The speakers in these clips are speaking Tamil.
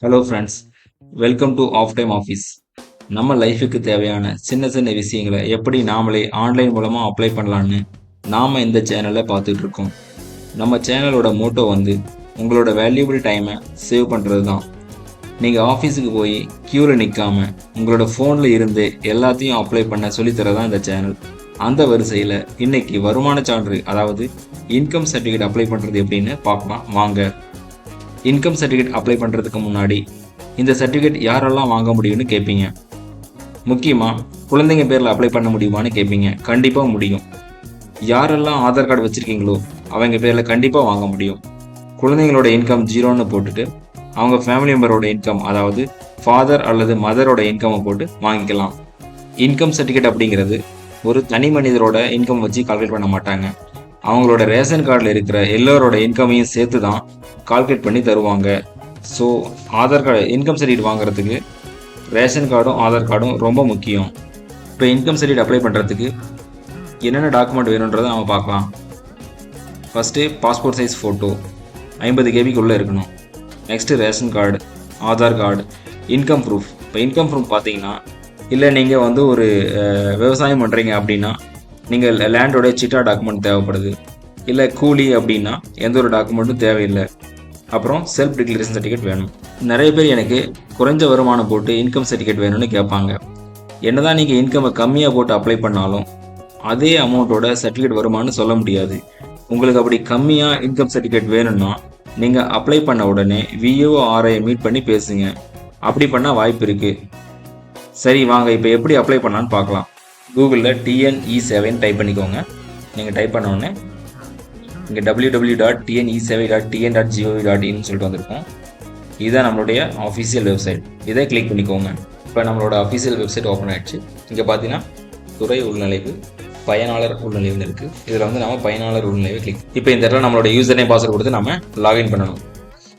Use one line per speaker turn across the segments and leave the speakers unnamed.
Hello friends, welcome to of time office. நம்ம லைஃபுக்கு தேவையான சின்ன சின்ன விஷயங்களை எப்படி நாமளே ஆன்லைன் மூலமாக அப்ளை பண்ணலான்னு நாம் இந்த சேனலில் பார்த்துட்டு இருக்கோம். நம்ம சேனலோட மோட்டோ உங்களோட வேல்யூபிள் டைமை சேவ் பண்ணுறது தான். நீங்கள் ஆஃபீஸுக்கு போய் க்யூவில் நிற்காம உங்களோட ஃபோனில் இருந்து எல்லாத்தையும் அப்ளை பண்ண சொல்லித்தரதான் இந்த சேனல். அந்த வரிசையில் இன்னைக்கு வருமான சான்று, அதாவது இன்கம் சர்டிஃபிகேட் அப்ளை பண்ணுறது எப்படின்னு பார்க்கலாம் வாங்க. இன்கம் சர்டிஃபிகேட் அப்ளை பண்ணுறதுக்கு முன்னாடி இந்த சர்டிஃபிகேட் யாரெல்லாம் வாங்க முடியும்னு கேட்பீங்க. முக்கியமாக குழந்தைங்க பேரில் அப்ளை பண்ண முடியுமான்னு கேட்பீங்க. கண்டிப்பாக முடியும். யாரெல்லாம் ஆதார் கார்டு வச்சுருக்கீங்களோ அவங்க பேரில் கண்டிப்பாக வாங்க முடியும். குழந்தைங்களோட இன்கம் 0ன்னு போட்டுட்டு அவங்க ஃபேமிலி மெம்பரோட இன்கம், அதாவது ஃபாதர் அல்லது மதரோட இன்கம்மை போட்டு வாங்கிக்கலாம். இன்கம் சர்டிஃபிகேட் அப்படிங்கிறது ஒரு தனி மனிதரோட இன்கம் வச்சு கால்குலேட் பண்ண மாட்டாங்க. அவங்களோட ரேஷன் கார்டில் இருக்கிற எல்லோரோட இன்கமையும் சேர்த்து தான் கால்குலேட் பண்ணி தருவாங்க. So Aadhaar card income certificate வாங்குறதுக்கு ரேஷன் கார்டும் ஆதார் கார்டும் ரொம்ப முக்கியம். இப்போ இன்கம் சர்டிஃபிகேட் அப்ளை பண்ணுறதுக்கு என்னென்ன டாக்குமெண்ட் வேணுன்றதை நம்ம பார்க்கலாம். ஃபஸ்ட்டு பாஸ்போர்ட் சைஸ் ஃபோட்டோ 50 கேபிக்குள்ளே இருக்கணும். Next ration card, Aadhaar card, income proof. இப்போ இன்கம் ப்ரூஃப் பார்த்தீங்கன்னா, இல்லை நீங்கள் ஒரு விவசாயம் பண்ணுறீங்க அப்படின்னா நீங்கள் லேண்டோட சிட்டா டாக்குமெண்ட் தேவைப்படுது. இல்லை கூலி அப்படின்னா எந்த ஒரு டாக்குமெண்ட்டும் தேவையில்லை. அப்புறம் செல்ஃப் டிக்ளரேஷன் சர்டிஃபிகேட் வேணும். நிறைய பேர் எனக்கு குறைஞ்ச வருமானம் போட்டு இன்கம் சர்டிஃபிகேட் வேணும்னு கேட்பாங்க. என்னதான் நீங்கள் இன்கம்மை கம்மியாக போட்டு அப்ளை பண்ணாலும் அதே அமௌண்ட்டோட சர்டிஃபிகேட் வருமானு சொல்ல முடியாது. உங்களுக்கு அப்படி கம்மியாக இன்கம் சர்டிஃபிகேட் வேணும்னா நீங்கள் அப்ளை பண்ண உடனே விஏஓ ஆர்ஐயை மீட் பண்ணி பேசுங்க. அப்படி பண்ணால் வாய்ப்பு இருக்குது. சரி வாங்க, இப்போ எப்படி அப்ளை பண்ணலான்னு பார்க்கலாம். கூகுளில் TNE7 டைப் பண்ணிக்கோங்க. நீங்கள் டைப் பண்ண உடனே இங்கே www.tne7.tn.gov.in சொல்லிட்டு வந்திருக்கோம். இதுதான் நம்மளுடைய அஃபிஷியல் வெப்சைட். இதை கிளிக் பண்ணிக்கோங்க. இப்போ நம்மளோட அஃபிஷியல் வெப்சைட் ஓப்பன் ஆகிடுச்சு. இங்கே பார்த்தீங்கன்னா துறை உள்நுழைவு, பயனாளர் உள்நுழைவுன்னு இருக்குது. இதில் நம்ம பயனாளர் உள்நுழைவு கிளிக். இப்போ இந்த இடத்துல நம்மளோட யூசர் நேம் பாஸ்வேர்டு கொடுத்து நம்ம லாகின் பண்ணணும்.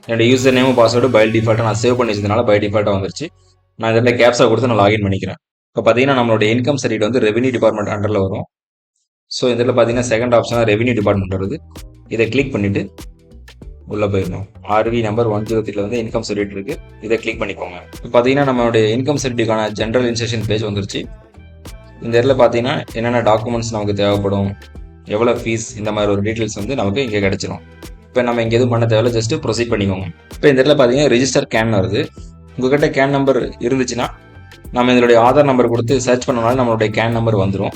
என்னோட யூசர் நேமும் பாஸ்வேர்டு பை டிஃபால்ட்டாக நான் சேவ் பண்ணி வச்சதுனால பை டிஃபால்ட்டாக வந்துருச்சு. நான் இதில் கேப்ஸா கொடுத்து நான் லாகின் பண்ணிக்கிறேன். இப்போ பார்த்தீங்கன்னா நம்மளோட இன்கம் சர்டிஃபிகேட் ரெவென்யூ டிபார்ட்மெண்ட் அண்டரில் வரும். ஸோ இதில் பார்த்தீங்கன்னா செகண்ட் ஆப்ஷனாக ரெவென்யூ டிபார்ட்மெண்ட் வருது. இதை கிளிக் பண்ணிவிட்டு உள்ளே போயிடணும். ஆர்வி நம்பர் 103 இன்கம் சர்டிஃபிகேட் இருக்குது. இதை கிளிக் பண்ணிக்கோங்க. இப்போ பார்த்தீங்கன்னா நம்மளுடைய இன்கம் சர்டிஃபிகேட்டான ஜென்ரல் இன்ஸ்ட்ரக்ஷன் பேஜ் வந்துருச்சு. இந்த இடத்துல பார்த்தீங்கன்னா என்னென்ன டாக்குமெண்ட்ஸ் நமக்கு தேவைப்படும், எவ்வளோ ஃபீஸ், இந்த மாதிரி ஒரு டீட்டெயில்ஸ் நமக்கு இங்கே கிடச்சிரும். இப்போ நம்ம இங்கே எதுவும் பண்ண தேவையில்ல, ஜஸ்ட்டு ப்ரொசீட் பண்ணிக்கோங்க. இப்போ இந்த இடத்துல பார்த்தீங்கன்னா ரெஜிஸ்டர் கேன் வருது. உங்கள்கிட்ட கேன் நம்பர் இருந்துச்சுன்னா நம்ம இதனுடைய ஆதார் நம்பர் கொடுத்து சர்ச் பண்ணனால நம்மளுடைய கேன் நம்பர் வந்துடும்.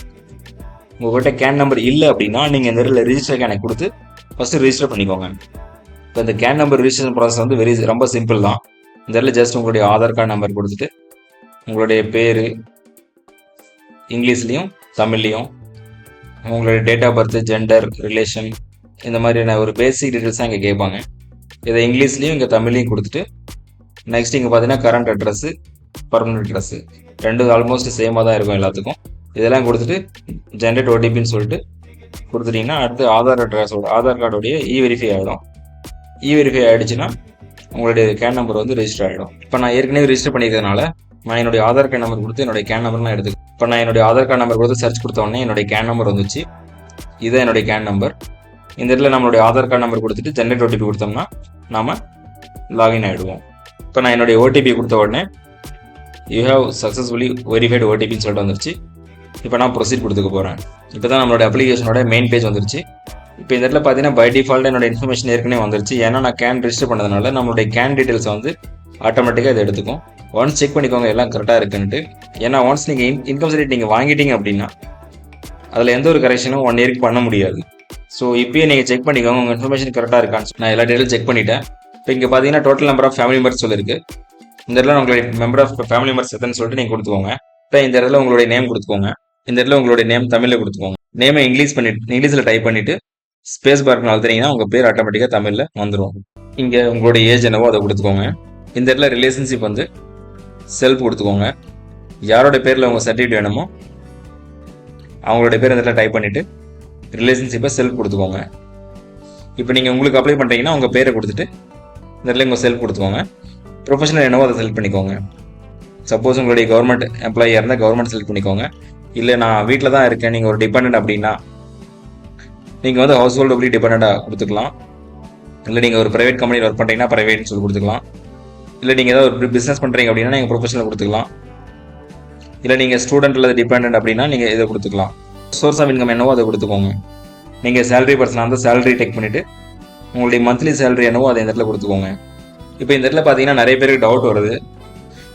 உங்கள்கிட்ட கேன் நம்பர் இல்லை அப்படின்னா நீங்கள் இந்த இடத்துல ரிஜிஸ்டர் கேனை கொடுத்து ஃபஸ்ட்டு ரிஜிஸ்டர் பண்ணிக்கோங்க. இப்போ இந்த கேன் நம்பர் ரிஜிஸ்ட்ரேஷன் ப்ராசஸ் ரொம்ப சிம்பிள் தான். இந்த இடத்துல ஜஸ்ட் உங்களுடைய ஆதார் கார்டு நம்பர் கொடுத்துட்டு உங்களுடைய பேர் இங்கிலீஷ்லேயும் தமிழ்லேயும், உங்களுடைய date of birth, gender, relation, இந்த மாதிரியான ஒரு பேசிக் டீட்டெயில்ஸ் தான் இங்கே கேட்பாங்க. இதை இங்கிலீஷ்லேயும் இங்கே தமிழ்லையும் கொடுத்துட்டு நெக்ஸ்ட் இங்கே பார்த்தீங்கன்னா கரண்ட் அட்ரஸ், பர்மனன்ட் அட்ரஸ் ரெண்டு ஆல்மோஸ்ட் சேமாக தான் இருக்கும் எல்லாத்துக்கும். இதெல்லாம் கொடுத்துட்டு ஜென்ரேட் ஓடிபின்னு சொல்லிட்டு கொடுத்துட்டிங்கன்னா அடுத்து ஆதார் கார்டோடைய வெரிஃபை ஆகிடும். வெரிஃபை ஆகிடுச்சுன்னா உங்களுடைய கேன் நம்பர் ரெஜிஸ்டர் ஆகிடும். இப்போ நான் ஏற்கனவே ரிஜிஸ்டர் பண்ணிக்கிறதுனால நான் என்னுடைய ஆதார் கார்டு நம்பர் கொடுத்து என்னுடைய கேன் நம்பர்லாம் எடுத்துக்கேன். இப்போ நான் என்னுடைய ஆதார் கார்டு நம்பர் கொடுத்து சர்ச் கொடுத்த உடனே என்னுடைய கேன் நம்பர் வந்துச்சு. இதுதான் என்னுடைய கேன் நம்பர். இந்த இடத்துல நம்மளுடைய ஆதார் கார்டு நம்பர் கொடுத்துட்டு ஜென்ரேட் ஓடிபி கொடுத்தோம்னா நாம் லாகின் ஆகிடுவோம். இப்போ நான் என்னுடைய ஓடிபி கொடுத்த உடனே யூ ஹேவ் சக்ஸஸ்ஃபுல்லி வெரிஃபைடு ஓடிபின்னு சொல்லிட்டு வந்துருச்சு. இப்போ நான் ப்ரொசீட் கொடுத்துக்க போகிறேன். இப்போ தான் நம்மளோட அப்ளிகேஷனோட மெயின் பேஜ் வந்துருச்சு. இப்போ இந்த இடத்துல பார்த்தீங்கன்னா பை டிஃபால்ட் என்னோட இன்ஃபர்மேஷன் ஏற்கனவே வந்துருச்சு. ஏன்னா நான் கேன் ரிஜிஸ்டர் பண்ணதுனால நம்மளுடைய கேன் டீட்டெயில்ஸ் ஆட்டோமேட்டிக்காக இதை எடுத்துக்கும். ஒன்ஸ் செக் பண்ணிக்கோங்க எல்லாம் கரெக்டாக இருக்குன்ட்டு. ஏன்னா ஒன்ஸ் நீங்கள் இன்கம் சர்டிஃபிகேட் நீங்கள் வாங்கிட்டீங்க அப்படின்னா அதில் எந்த ஒரு கரெக்ஷனும் 1 இயருக்கு பண்ண முடியாது. ஸோ இப்போயே நீங்கள் செக் பண்ணிக்கோங்க உங்கள் இன்ஃபர்மேஷன் கரெக்டாக இருக்கான்னு. நான் எல்லா டீட்டெயிலும் செக் பண்ணிட்டேன். இப்போ இங்கே பார்த்தீங்கன்னா total number of family members சொல்லியிருக்கு. இந்த இடத்துல உங்களுடைய மெம்பர் ஆஃப் ஃபேமிலி மெம்பர்ஸ் எத்தனை சொல்லிட்டு நீங்கள் கொடுத்துக்கோங்க. இப்போ இந்த இடத்துல உங்களுடைய நேம் கொடுத்துக்கோங்க. இந்த இடத்துல உங்களுடைய நேம் தமிழில் கொடுத்துக்கோங்க. நேமை இங்கிலீஷில் டைப் பண்ணிவிட்டு ஸ்பேஸ் பார்க்கு அழுத்துறீங்கன்னா உங்கள் பேர் ஆட்டோமேட்டிக்காக தமிழில் வந்துடும். இங்கே உங்களுடைய ஏஜ் என்னவோ அதை கொடுத்துக்கோங்க. இந்த இடத்துல ரிலேஷன்ஷிப் செல்ஃப் கொடுத்துக்கோங்க. யாரோட பேரில் உங்கள் சர்டிஃபிகேட் வேணுமோ அவங்களோட பேர் இந்த இடத்துல டைப் பண்ணிவிட்டு ரிலேஷன்ஷிப்பை செல்ஃப் கொடுத்துக்கோங்க. இப்போ நீங்கள் உங்களுக்கு அப்ளை பண்ணுறீங்கன்னா உங்கள் பேரை கொடுத்துட்டு இந்த இடத்துல உங்கள் செல்ஃப் கொடுத்துக்கோங்க. ப்ரொஃபஷனல் என்னவோ அதை செலக்ட் பண்ணிக்கோங்க. சப்போஸ் உங்களுடைய கவர்மெண்ட் எம்ப்ளாயியாக இருந்தால் கவர்மெண்ட் செலக்ட் பண்ணிக்கோங்க. இல்லை நான் வீட்டில் தான் இருக்கேன், நீங்கள் ஒரு டிபெண்ட் அப்படின்னா நீங்கள் ஹவுஸ் ஹோல்டு எப்படி டிபெண்டாக கொடுத்துக்கலாம். இல்லை நீங்கள் ஒரு ப்ரைவேட் கம்பெனியில் ஒர்க் பண்ணுறீங்கன்னா ப்ரைவேட்னு சொல்லி கொடுத்துக்கலாம். இல்லை நீங்கள் ஏதாவது ஒரு பிஸ்னஸ் பண்ணுறீங்க அப்படின்னா நீங்கள் ப்ரொஃபஷனல் கொடுத்துக்கலாம். இல்லை நீங்கள் ஸ்டூடெண்ட் அல்லது டிபெண்ட் அப்படின்னா நீங்கள் இதை கொடுத்துக்கலாம். சோர்ஸ் ஆஃப் இன்கம் என்னவோ அதை கொடுத்துக்கோங்க. நீங்கள் சேலரி பர்சனாக இருந்தால் சேலரி டெக் பண்ணிவிட்டு உங்களுடைய மந்த்லி சேலரி என்னவோ அதை இந்த இடத்துல கொடுத்துக்கோங்க. இப்போ இந்த இடத்துல பார்த்தீங்கன்னா நிறைய பேருக்கு டவுட் வருது.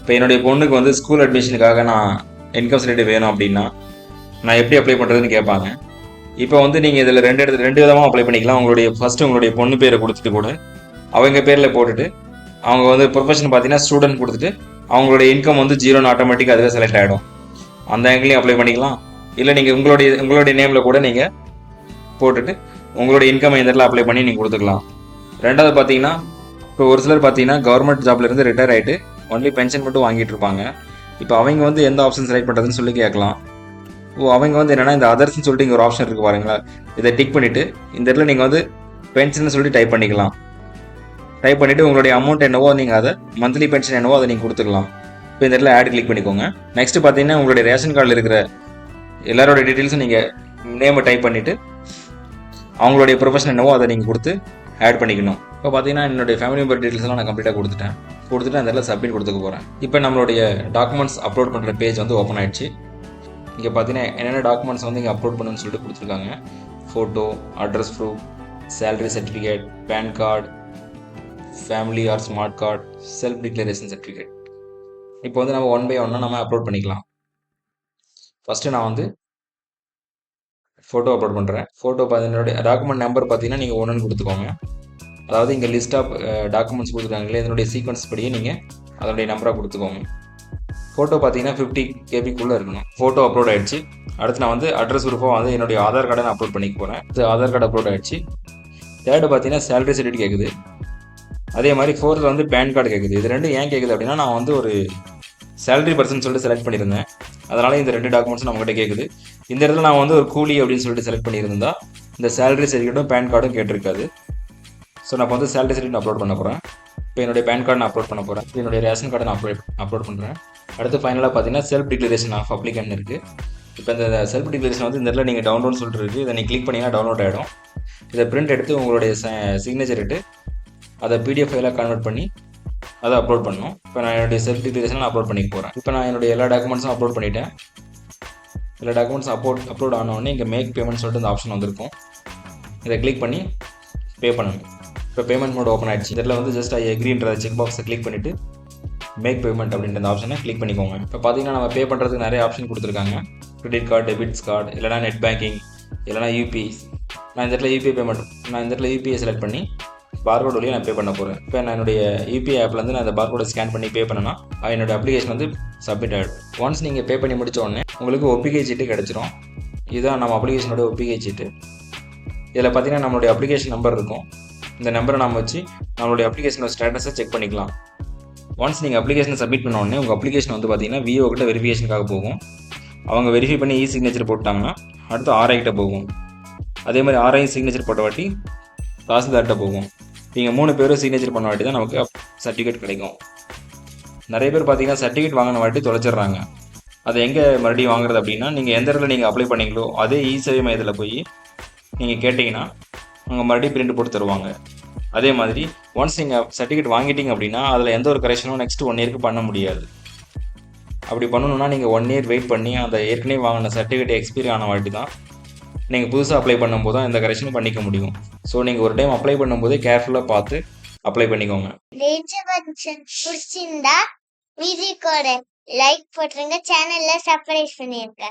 இப்போ என்னுடைய பொண்ணுக்கு வந்து ஸ்கூல் அட்மிஷனுக்காக நான் இன்கம் சர்டிஃபிகேட் வேணும் அப்படின்னா நான் எப்படி அப்ளை பண்ணுறதுன்னு கேட்பாங்க. இப்போ வந்து நீங்கள் இதில் ரெண்டு விதமாக அப்ளை பண்ணிக்கலாம். உங்களுடைய பொண்ணு பேரை கொடுத்துட்டு கூட அவங்க பேரில் போட்டுட்டு அவங்க வந்து ப்ரொஃபஷன் பார்த்தீங்கன்னா ஸ்டூடெண்ட் கொடுத்துட்டு அவங்களுடைய இன்கம் வந்து 0ன்னு ஆட்டோமேட்டிக்காக அதுவே செலக்ட் ஆகிடும். அந்த ஆங்கிலையும் அப்ளை பண்ணிக்கலாம். இல்லை நீங்கள் உங்களுடைய நேமில் கூட நீங்கள் போட்டுட்டு உங்களுடைய இன்கம் இந்த இடத்துல அப்ளை பண்ணி நீங்கள் கொடுத்துக்கலாம். ரெண்டாவது பார்த்தீங்கன்னா இப்போ ஒரு சிலர் பார்த்தீங்கன்னா கவர்மெண்ட் ஜாப்லேருந்து ரிட்டையர் ஆகிட்டு ஒன்லி பென்ஷன் மட்டும் வாங்கிட்டு இருப்பாங்க. இப்போ அவங்க வந்து எந்த ஆப்ஷன் செலக்ட் பண்ணுறதுன்னு சொல்லி கேட்கலாம். அவங்க வந்து என்னென்னா இந்த அதர்ஸ்ன்னு சொல்லிட்டு இங்கே ஒரு ஆப்ஷன் இருக்குது பாருங்களா, இதை டிக் பண்ணிவிட்டு இந்த இடத்துல நீங்கள் வந்து பென்ஷன் சொல்லிட்டு டைப் பண்ணிக்கலாம். டைப் பண்ணிவிட்டு உங்களுடைய அமௌண்ட் என்னவோ நீங்கள் அதை மந்த்லி பென்ஷன் என்னவோ அதை நீங்கள் கொடுத்துக்கலாம். இப்போ இந்த இடத்துல ஆட் கிளிக் பண்ணிக்கோங்க. நெக்ஸ்ட் பார்த்தீங்கன்னா உங்களுடைய ரேஷன் கார்டில் இருக்கிற எல்லாரோட டீட்டெயில்ஸும் நீங்கள் நேமை டைப் பண்ணிவிட்டு அவங்களுடைய ப்ரொஃபஷன் என்னவோ அதை நீங்கள் கொடுத்து ஆட் பண்ணிக்கணும். இப்போ பார்த்தீங்கன்னா என்னுடைய ஃபேமிலி மெம்பர் டீட்டெயில்ஸ்லாம் நான் கம்ப்ளீட்டாக கொடுத்துட்டு அந்த இடத்துல சப்மிட் கொடுத்துக்க போகிறேன். இப்போ நம்மளுடைய டாக்குமெண்ட்ஸ் அப்லோட் பண்ணுற பேஜ் வந்து ஓப்பன் ஆகிடுச்சு. இங்கே பார்த்தீங்கன்னா என்னென்ன டாக்குமெண்ட்ஸ் வந்து இங்கே அப்லோட் பண்ணுன்னு சொல்லிட்டு கொடுத்துருக்காங்க. Photo, address proof, salary certificate, PAN card, family or smart card, self declaration certificate. இப்போ வந்து நம்ம 1 by 1 நம்ம அப்லோட் பண்ணிக்கலாம். ஃபஸ்ட்டு நான் வந்து ஃபோட்டோ அப்லோட் பண்ணுறேன். ஃபோட்டோ என்னுடைய டாக்குமெண்ட் நம்பர் பார்த்தீங்கன்னா நீங்கள் 1ன்னு கொடுத்துக்கோங்க. அதாவது இங்கே லிஸ்ட் ஆஃப் டாக்குமெண்ட்ஸ் கொடுத்துருக்காங்களே இதனுடைய சீக்வன்ஸ் படியே நீங்கள் அதனுடைய நம்பராக கொடுத்துக்கோங்க. ஃபோட்டோ பார்த்தீங்கன்னா 50 KB இருக்கணும். ஃபோட்டோ அப்லோட் ஆகிடுச்சு. அடுத்து நான் வந்து அட்ரஸ் ப்ரூஃபாக வந்து என்னுடைய ஆதார் கார்டை நான் அப்லோட் பண்ணிக்க போகிறேன். ஆதார் கார்டு அப்லோட் ஆகிடுச்சு. தேர்டு பார்த்தீங்கன்னா சேலரி சர்டிஃபிகேட் கேட்குது. அதே மாதிரி ஃபோர்த்தில் வந்து பேன் கார்டு கேட்குது. இது ரெண்டும் ஏன் கேட்குது அப்படின்னா நான் வந்து ஒரு சேலரி பர்சன் சொல்லிட்டு செலக்ட் பண்ணியிருந்தேன். அதனால் இந்த 2 டாக்குமெண்ட்ஸும் நம்மகிட்ட கேட்குது. இந்த இடத்துல நான் வந்து ஒரு கூலி அப்படின்னு சொல்லிட்டு செலக்ட் பண்ணியிருந்தா இந்த சேலரி சர்டிஃபிகேட்டும் பேன் கார்டும் கேட்டிருக்காது. ஸோ நான் வந்து சேலரி சர்டிஃபிகேட் அப்லோட் பண்ண போகிறேன். இப்போ என்னுடைய பேன் கார்டு நான் அப்லோட் பண்ண போகிறேன். என்னுடைய ரேஷன் கார்டை நான் அப்லோட் பண்ணுறேன். அடுத்து ஃபைனலாக பார்த்தீங்கன்னா செல்ஃப் டிக்ளரேஷன் ஆஃப் அப்ளிகன் இருக்குது. இப்போ இந்த செல்ஃப் டிக்ளரேஷன் வந்து இந்த இடத்துல நீங்கள் டவுன்லோட் சொல்லிட்டு இருக்குது. இதை நீங்கள் கிளிக் பண்ணிங்கன்னா டவுன்லோட் ஆகிடும். இதை பிரிண்ட் எடுத்து உங்களுடைய சிக்னேச்சர் இட்டு அதை PDF ஃபைலாக கன்வெர்ட் பண்ணி அதை அப்லோட் பண்ணணும். இப்போ நான் என்னுடைய செல்ஃப் டிக்ளரேஷன் அப்லோட் பண்ணிக்க போகிறேன். இப்போ நான் என்னுடைய எல்லா டாக்குமெண்ட்ஸும் அப்லோட் பண்ணிட்டேன். எல்லா டாக்குமெண்ட்ஸும் அப்லோட் ஆனோடனே இங்கே மேக் பேமெண்ட் சொல்லிட்டு இந்த ஆப்ஷன் வந்திருக்கும். இதை கிளிக் பண்ணி பே பண்ணணும். இப்போ பேமெண்ட் மோட் ஓப்பன் ஆகிடுச்சு. இதில் வந்து ஜஸ்ட் ஐ அக்ரின்ற செக் பாக்ஸை கிளிக் பண்ணிவிட்டு மேக் பேமெண்ட் அப்படின்ற அந்த ஆப்ஷனை கிளிக் பண்ணிக்கோங்க. இப்போ பார்த்தீங்கன்னா நம்ம பே பண்ணுறதுக்கு நிறைய ஆப்ஷன் கொடுத்துருக்காங்க. கிரெடிட் கார்டு, டெபிட்ஸ் கார்டு, இல்லைனா நெட் பேங்கிங், இல்லைனா UPI. நான் இந்த இடத்துல UPI செலக்ட் பண்ணி பார்கோட் வழியாக நான் பே பண்ண போகிறேன். இப்போ நான் என்னுடைய UPI ஆப்லேருந்து நான் அந்த பார்கோடை ஸ்கேன் பண்ணி பே பண்ணேன்னா என்னோடய அப்ளிகேஷன் வந்து சப்மிட் ஆகிடும். ஒன்ஸ் நீங்கள் பே பண்ணி முடித்த உடனே உங்களுக்கு ஒப்பிகை சீட்டு கிடச்சிரும். இதுதான் நம்ம அப்ளிகேஷனோட ஒப்பிகை சீட்டு. இதில் பார்த்தீங்கன்னா நம்மளுடைய அப்ளிகேஷன் நம்பர் இருக்கும். இந்த நம்பரை நம்ம வச்சு நம்மளுடைய அப்ளிகேஷனோட ஸ்டேட்டஸை செக் பண்ணிக்கலாம். ஒன்ஸ் நீங்கள் அப்ளிகேஷனை சப்மிட் பண்ண உடனே உங்கள் அப்ளிகேஷன் வந்து பார்த்தீங்கன்னா VO கிட்ட வெரிஃபிகேஷனுக்காக போகும். அவங்க வெரிஃபை பண்ணி சிக்னேச்சர் போட்டாங்கன்னா அடுத்து RI கிட்ட போகும். அதே மாதிரி RI சிக்னேச்சர் போட்ட வாட்டி தாசில்தார்கிட்ட போகும். நீங்கள் 3 பேரும் சிக்னேச்சர் பண்ண வாட்டி தான் நமக்கு சர்டிஃபிகேட் கிடைக்கும். நிறைய பேர் பார்த்தீங்கன்னா சர்டிஃபிகேட் வாங்கின வாட்டி தொலைச்சிட்றாங்க. அதை எங்கே மறுபடியும் வாங்குறது அப்படின்னா நீங்கள் எந்த இடத்துல நீங்கள் அப்ளை பண்ணீங்களோ அதே இ-சேவை மையத்தில் போய் நீங்கள் கேட்டிங்கன்னா அவங்க மறுபடியும் பிரிண்ட் போட்டு தருவாங்க. அதே மாதிரி ஒன்ஸ் நீங்கள் சர்டிஃபிகேட் வாங்கிட்டீங்க அப்படின்னா அதில் எந்த ஒரு கரெக்ஷனும் நெக்ஸ்ட் 1 இயருக்கு பண்ண முடியாது. அப்படி பண்ணணுன்னா நீங்கள் 1 இயர் வெயிட் பண்ணி அந்த ஏற்கனவே வாங்கின சர்டிஃபிகேட் எக்ஸ்பீரி ஆன வாட்டி தான் நீங்கள் புதுசாக அப்ளை பண்ணும்போது தான் இந்த கரெக்ஷனும் பண்ணிக்க முடியும். ஸோ நீங்கள் ஒரு டைம் அப்ளை பண்ணும்போதே கேர்ஃபுல்லாக பார்த்து அப்ளை பண்ணிக்கோங்க.
பிடிச்சிருந்தா வீடியோக்கு லைக் போட்டுருங்க, சேனல்ல சப்ஸ்கிரைப் பண்ணிருங்க.